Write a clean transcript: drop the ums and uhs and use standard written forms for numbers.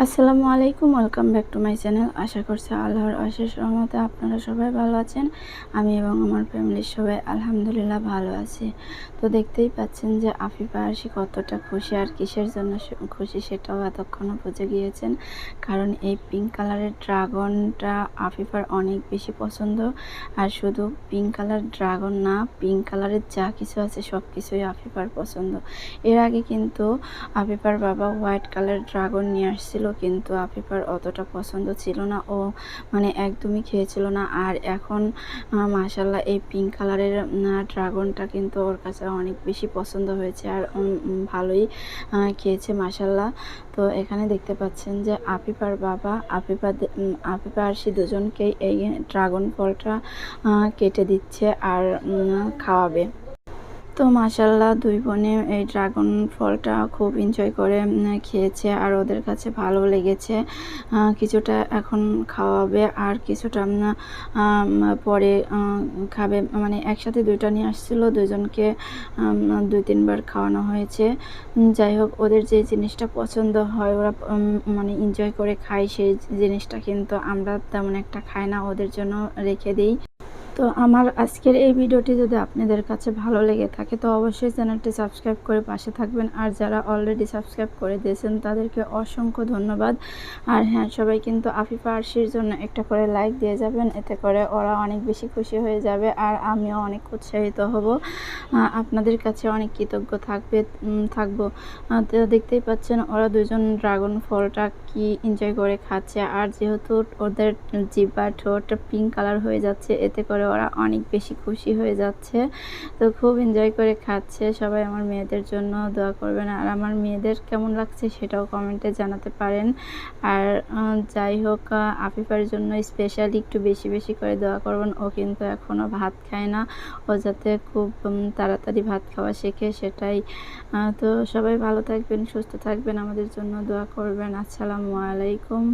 আসসালামু আলাইকুম, welcome back to my channel. আশা করছি আল্লাহর অশেষ রহমতে আপনারা সবাই ভালো আছেন। আমি এবং আমার ফ্যামিলির সবাই আলহামদুলিল্লাহ ভালো আছি। তো দেখতেই পাচ্ছেন যে আফিফা আরশি কতটা খুশি, আর কিসের জন্য খুশি সেটাও এতক্ষণও বুঝে গিয়েছেন। কারণ এই পিঙ্ক কালারের ড্রাগনটা আফিফার অনেক বেশি পছন্দ। আর শুধু পিঙ্ক কালার ড্রাগন না, পিঙ্ক কালারের যা কিছু আছে সব কিছুই আফিফার পছন্দ। এর আগে কিন্তু আফিফার বাবা হোয়াইট কালার ড্রাগন নিয়ে আসছিল, কিন্তু আফিফার অতটা পছন্দ ছিল না, ও মানে একদমই খেয়েছিল না। আর এখন মাশাল্লাহ এই পিঙ্ক কালারের ড্রাগনটা কিন্তু ওর কাছে অনেক বেশি পছন্দ হয়েছে, আর ভালোই খেয়েছে মাশাল্লাহ। তো এখানে দেখতে পাচ্ছেন যে আফিফার বাবা আফিফা আরশি দুজনকেই এই ড্রাগন ফলটা কেটে দিচ্ছে আর খাওয়াবে। তো মাশাল্লাহ দুই বোনে এই ড্রাগন ফলটা খুব এনজয় করে খেয়েছে, আর ওদের কাছে ভালো লেগেছে। কিছুটা এখন খাওয়াবে আর কিছুটা পরে খাবে। মানে একসাথে দুইটা নিয়ে আসছিলো, দুজনকে 2-3 বার খাওয়ানো হয়েছে। যাই হোক, ওদের যে জিনিসটা পছন্দ হয় ওরা মানে এনজয় করে খায়, সেই জিনিসটা কিন্তু আমরা তেমন একটা খাই না, ওদের জন্য রেখে দিই। তো আমার আজকের এই ভিডিওটি যদি আপনাদের কাছে ভালো লেগে থাকে তো অবশ্যই চ্যানেলটি সাবস্ক্রাইব করে পাশে থাকবেন। আর যারা অলরেডি সাবস্ক্রাইব করে দিয়েছেন তাদেরকে অসংখ্য ধন্যবাদ। আর হ্যাঁ, সবাই কিন্তু আফিফা আরশির জন্য একটা করে লাইক দিয়ে যাবেন, এতে করে ওরা অনেক বেশি খুশি হয়ে যাবে আর আমিও অনেক উৎসাহিত হব, আপনাদের কাছে অনেক কৃতজ্ঞ থাকবো। তো দেখতেই পাচ্ছেন ওরা দুজন ড্রাগন ফলটা কি এনজয় করে খাচ্ছে। আর যেহেতু ওদের জিহ্বা ঠোঁট পিঙ্ক কালার হয়ে যাচ্ছে, এতে করে ওরা অনেক বেশি খুশি হয়ে যাচ্ছে। তো খুব এনজয় করে খাচ্ছে। সবাই আমার মেয়েদের জন্য দোয়া করবেন, আর আমার মেয়েদের কেমন লাগছে সেটাও কমেন্টে জানাতে পারেন। আর যাই হোক, আফিফার জন্য স্পেশালি একটু বেশি বেশি করে দোয়া করবেন। ও কিন্তু এখনও ভাত খায় না, ও যাতে খুব তাড়াতাড়ি ভাত খাওয়া শেখে সেটাই। তো সবাই ভালো থাকবেন, সুস্থ থাকবেন, আমাদের জন্য দোয়া করবেন। আসসালামু আলাইকুম।